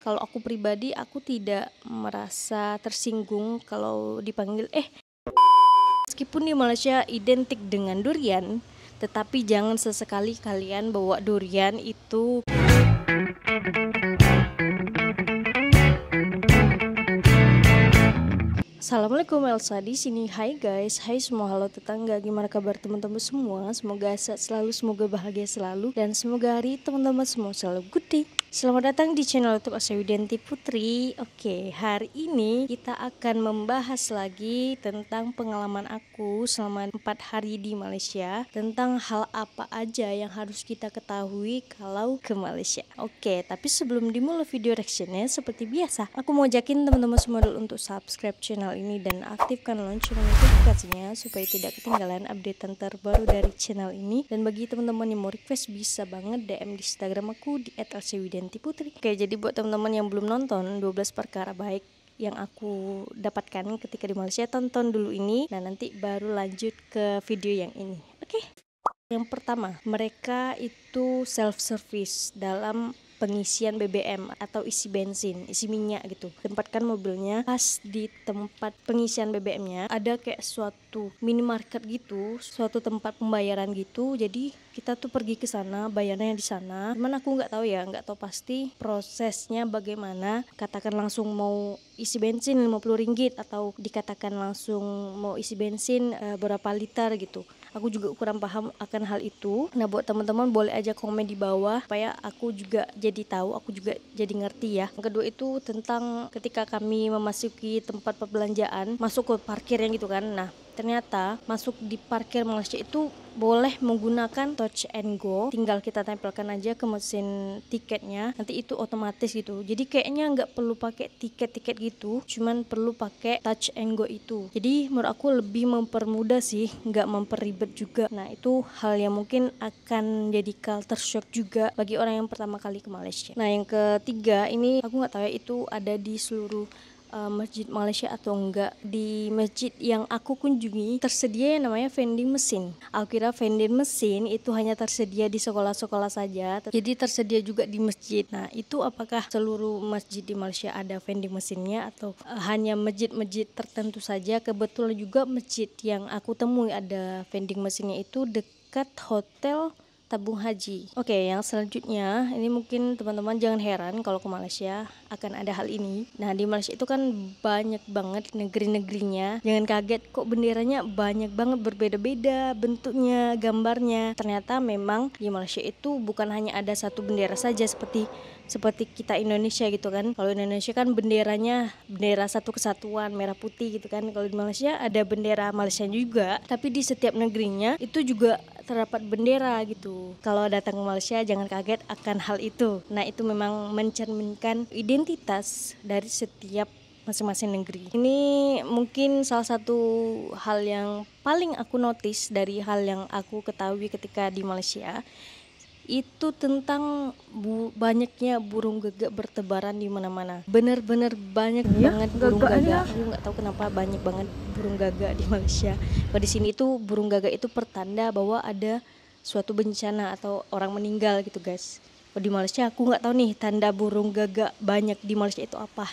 Kalau aku pribadi, aku tidak merasa tersinggung kalau dipanggil meskipun di Malaysia identik dengan durian, tetapi jangan sesekali kalian bawa durian itu. Assalamualaikum, Elsa di sini. Hai guys, hai semua, halo tetangga. Gimana kabar teman-teman semua? Semoga sehat selalu, semoga bahagia selalu, dan semoga hari teman-teman semua selalu good day. Selamat datang di channel YouTube Elsa Widianti Putri. Oke, hari ini kita akan membahas lagi tentang pengalaman aku selama 4 hari di Malaysia, tentang hal apa aja yang harus kita ketahui kalau ke Malaysia. Oke, tapi sebelum dimulai video reactionnya, seperti biasa, aku mau ajakin teman-teman semua dulu untuk subscribe channel ini dan aktifkan lonceng notifikasinya supaya tidak ketinggalan updatean terbaru dari channel ini. Dan bagi teman-teman yang mau request, bisa banget DM di Instagram aku di @elsawidiantiputri. Oke, jadi buat teman-teman yang belum nonton 12 perkara baik yang aku dapatkan ketika di Malaysia, tonton dulu ini, nah nanti baru lanjut ke video yang ini. Oke. Yang pertama, mereka itu self service dalam pengisian BBM atau isi bensin, isi minyak gitu. Tempatkan mobilnya pas di tempat pengisian BBM-nya, ada kayak suatu minimarket gitu, suatu tempat pembayaran gitu. Jadi kita tuh pergi ke sana, bayarnya di sana. Cuman aku nggak tahu ya, nggak tahu pasti prosesnya bagaimana. Katakan langsung mau isi bensin 50 ringgit atau dikatakan langsung mau isi bensin berapa liter gitu. Aku juga kurang paham akan hal itu. Nah, buat teman-teman boleh aja komen di bawah supaya aku juga jadi tahu, aku juga jadi ngerti ya. Yang kedua itu tentang ketika kami memasuki tempat perbelanjaan, masuk ke parkirnya gitu kan. Nah, ternyata masuk di parkir Malaysia itu boleh menggunakan touch and go. Tinggal kita tempelkan aja ke mesin tiketnya, nanti itu otomatis gitu. Jadi kayaknya nggak perlu pakai tiket-tiket gitu, cuman perlu pakai touch and go itu. Jadi menurut aku lebih mempermudah sih, nggak memperibet juga. Nah, itu hal yang mungkin akan jadi culture shock juga bagi orang yang pertama kali ke Malaysia. Nah, yang ketiga ini aku nggak tahu ya itu ada di seluruh masjid Malaysia atau enggak. Di masjid yang aku kunjungi tersedia yang namanya vending mesin. Aku kira vending mesin itu hanya tersedia di sekolah-sekolah saja, jadi tersedia juga di masjid. Nah, itu apakah seluruh masjid di Malaysia ada vending mesinnya atau hanya masjid-masjid tertentu saja? Kebetulan juga masjid yang aku temui ada vending mesinnya itu dekat hotel Tabung Haji. Oke, yang selanjutnya ini mungkin teman-teman jangan heran kalau ke Malaysia akan ada hal ini. Nah, di Malaysia itu kan banyak banget negeri-negerinya. Jangan kaget kok benderanya banyak banget, berbeda-beda bentuknya, gambarnya. Ternyata memang di Malaysia itu bukan hanya ada satu bendera saja seperti kita Indonesia gitu kan. Kalau Indonesia kan benderanya bendera satu kesatuan merah putih gitu kan. Kalau di Malaysia ada bendera Malaysia juga, tapi di setiap negerinya itu juga terdapat bendera gitu. Kalau datang ke Malaysia jangan kaget akan hal itu. Nah, itu memang mencerminkan identitas dari setiap masing-masing negeri. Ini mungkin salah satu hal yang paling aku notice dari hal yang aku ketahui ketika di Malaysia. Itu tentang banyaknya burung gagak bertebaran di mana-mana. Bener-bener banyak banget burung gagak. Aku nggak tahu kenapa banyak banget burung gagak di Malaysia. Kalau di sini itu burung gagak itu pertanda bahwa ada suatu bencana atau orang meninggal gitu guys. Kalau di Malaysia aku nggak tahu nih tanda burung gagak banyak di Malaysia itu apa.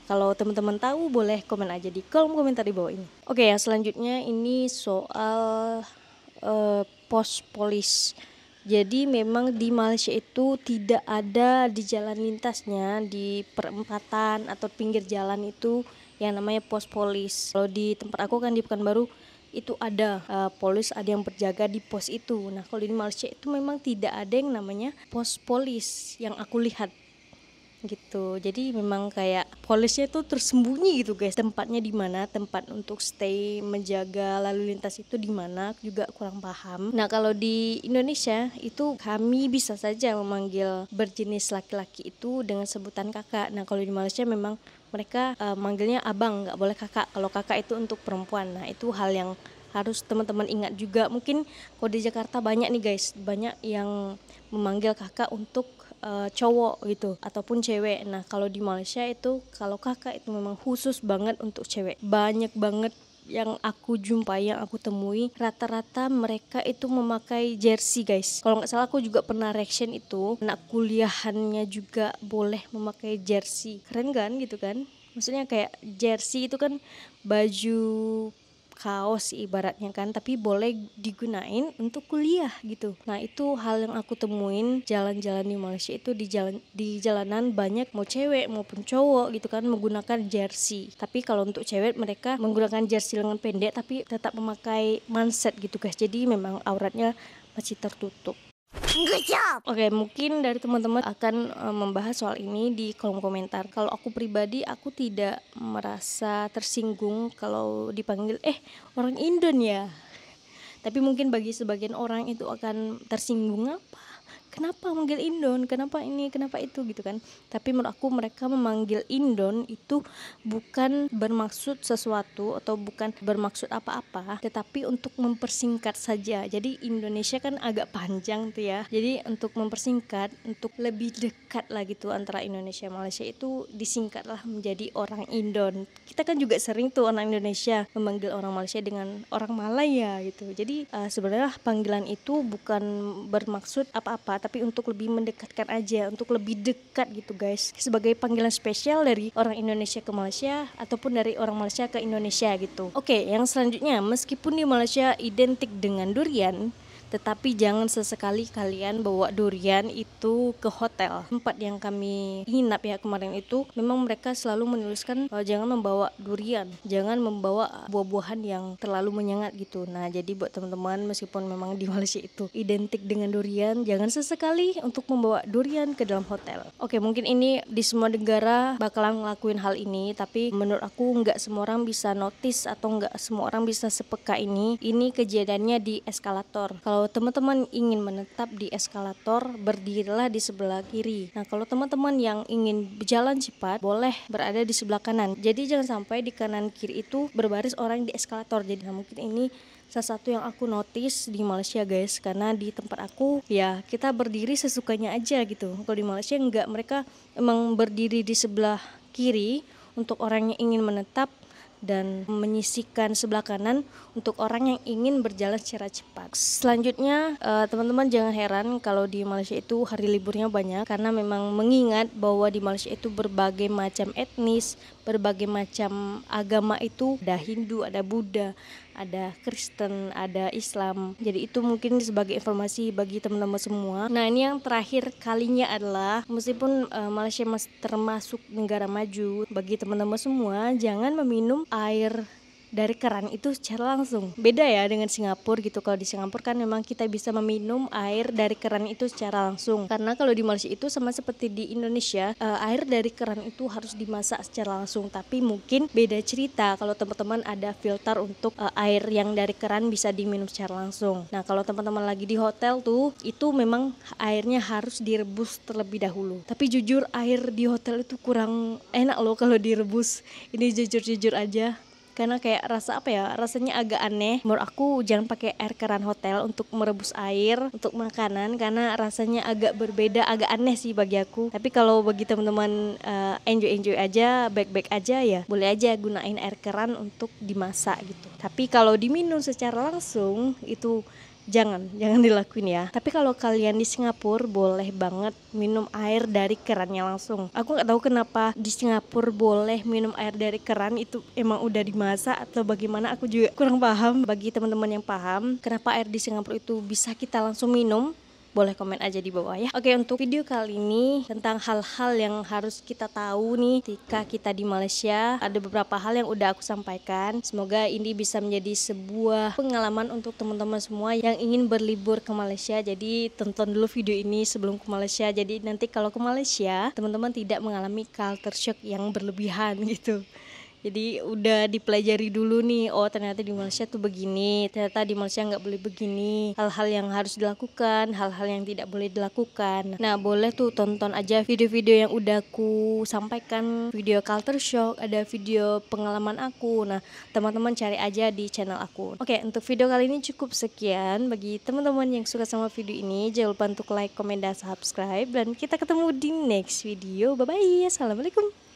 Kalau teman-teman tahu boleh komen aja di kolom komentar di bawah ini. Oke, yang selanjutnya ini soal pos polis. Jadi memang di Malaysia itu tidak ada di jalan lintasnya, di perempatan atau pinggir jalan itu yang namanya pos polis. Kalau di tempat aku kan di Pekanbaru itu ada polis, ada yang berjaga di pos itu. Nah, kalau di Malaysia itu memang tidak ada yang namanya pos polis yang aku lihat gitu. Jadi memang kayak polisnya tuh tersembunyi gitu guys. Tempatnya di mana, tempat untuk stay menjaga lalu lintas itu di mana, juga kurang paham. Nah, kalau di Indonesia itu kami bisa saja memanggil berjenis laki-laki itu dengan sebutan kakak. Nah, kalau di Malaysia memang mereka manggilnya abang, nggak boleh kakak. Kalau kakak itu untuk perempuan. Nah, itu hal yang harus teman-teman ingat juga. Mungkin kalau di Jakarta banyak nih guys, banyak yang memanggil kakak untuk cowok gitu ataupun cewek. Nah, kalau di Malaysia itu kalau kakak itu memang khusus banget untuk cewek. Banyak banget yang aku jumpai, yang aku temui, rata-rata mereka itu memakai jersey guys. Kalau nggak salah aku juga pernah reaction itu, anak kuliahannya juga boleh memakai jersey. Keren kan gitu kan? Maksudnya kayak jersey itu kan baju kaos ibaratnya kan, tapi boleh digunain untuk kuliah gitu. Nah itu hal yang aku temuin jalan-jalan di Malaysia itu, di jalanan banyak mau cewek maupun cowok gitu kan menggunakan jersey. Tapi kalau untuk cewek mereka menggunakan jersey lengan pendek tapi tetap memakai manset gitu guys. Jadi memang auratnya masih tertutup. Good job. Oke, mungkin dari teman-teman akan membahas soal ini di kolom komentar. Kalau aku pribadi, aku tidak merasa tersinggung kalau dipanggil orang Indon ya. Tapi mungkin bagi sebagian orang itu akan tersinggung, apa? Kenapa manggil Indon? Kenapa ini? Kenapa itu gitu kan? Tapi menurut aku mereka memanggil Indon itu bukan bermaksud sesuatu atau bukan bermaksud apa-apa, tetapi untuk mempersingkat saja. Jadi Indonesia kan agak panjang tuh ya. Jadi untuk mempersingkat, untuk lebih dekat lah gitu antara Indonesia Malaysia itu disingkatlah menjadi orang Indon. Kita kan juga sering tuh orang Indonesia memanggil orang Malaysia dengan orang Malaya gitu. Jadi sebenarnya panggilan itu bukan bermaksud apa-apa, tapi untuk lebih mendekatkan aja, untuk lebih dekat gitu guys, sebagai panggilan spesial dari orang Indonesia ke Malaysia ataupun dari orang Malaysia ke Indonesia gitu. Oke, yang selanjutnya, meskipun di Malaysia identik dengan durian, tetapi jangan sesekali kalian bawa durian itu ke hotel. Tempat yang kami nginap ya kemarin itu, memang mereka selalu menuliskan jangan membawa durian, jangan membawa buah-buahan yang terlalu menyengat gitu. Nah jadi buat teman-teman, meskipun memang di Malaysia itu identik dengan durian, jangan sesekali untuk membawa durian ke dalam hotel. Oke, mungkin ini di semua negara bakalan ngelakuin hal ini, tapi menurut aku nggak semua orang bisa notice atau nggak semua orang bisa sepeka ini. Ini kejadiannya di eskalator. Kalau teman-teman ingin menetap di eskalator, berdirilah di sebelah kiri. Nah kalau teman-teman yang ingin berjalan cepat, boleh berada di sebelah kanan. Jadi jangan sampai di kanan kiri itu berbaris orang di eskalator. Jadi mungkin ini salah satu yang aku notice di Malaysia guys, karena di tempat aku ya kita berdiri sesukanya aja gitu. Kalau di Malaysia enggak, mereka emang berdiri di sebelah kiri untuk orang yang ingin menetap dan menyisihkan sebelah kanan untuk orang yang ingin berjalan secara cepat. Selanjutnya teman-teman jangan heran kalau di Malaysia itu hari liburnya banyak, karena memang mengingat bahwa di Malaysia itu berbagai macam etnis, berbagai macam agama itu, ada Hindu, ada Buddha, ada Kristen, ada Islam. Jadi itu mungkin sebagai informasi bagi teman-teman semua. Nah ini yang terakhir kalinya adalah, meskipun Malaysia masih termasuk negara maju, bagi teman-teman semua jangan meminum air dari keran itu secara langsung. Beda ya dengan Singapura gitu. Kalau di Singapura kan memang kita bisa meminum air dari keran itu secara langsung. Karena kalau di Malaysia itu sama seperti di Indonesia, air dari keran itu harus dimasak secara langsung. Tapi mungkin beda cerita kalau teman-teman ada filter untuk air yang dari keran bisa diminum secara langsung. Nah kalau teman-teman lagi di hotel tuh, itu memang airnya harus direbus terlebih dahulu. Tapi jujur air di hotel itu kurang enak loh kalau direbus. Ini jujur-jujur aja. Karena kayak rasanya agak aneh. Menurut aku jangan pakai air keran hotel untuk merebus air untuk makanan, karena rasanya agak berbeda, agak aneh sih bagi aku. Tapi kalau bagi teman-teman enjoy aja, baik-baik aja ya, boleh aja gunain air keran untuk dimasak gitu. Tapi kalau diminum secara langsung itu jangan dilakuin ya. Tapi kalau kalian di Singapura boleh banget minum air dari kerannya langsung. Aku nggak tahu kenapa di Singapura boleh minum air dari keran, itu emang udah dimasak atau bagaimana, aku juga kurang paham. Bagi teman-teman yang paham kenapa air di Singapura itu bisa kita langsung minum, boleh komen aja di bawah ya. Oke, untuk video kali ini tentang hal-hal yang harus kita tahu nih ketika kita di Malaysia, ada beberapa hal yang udah aku sampaikan. Semoga ini bisa menjadi sebuah pengalaman untuk teman-teman semua yang ingin berlibur ke Malaysia. Jadi tonton dulu video ini sebelum ke Malaysia. Jadi nanti kalau ke Malaysia, teman-teman tidak mengalami culture shock yang berlebihan gitu. Jadi udah dipelajari dulu nih, oh ternyata di Malaysia tuh begini, ternyata di Malaysia nggak boleh begini, hal-hal yang harus dilakukan, hal-hal yang tidak boleh dilakukan. Nah boleh tuh tonton aja video-video yang udah aku sampaikan, video culture shock, ada video pengalaman aku. Nah teman-teman cari aja di channel aku. Oke, untuk video kali ini cukup sekian. Bagi teman-teman yang suka sama video ini, jangan lupa untuk like, komen, dan subscribe. Dan kita ketemu di next video. Bye bye, assalamualaikum.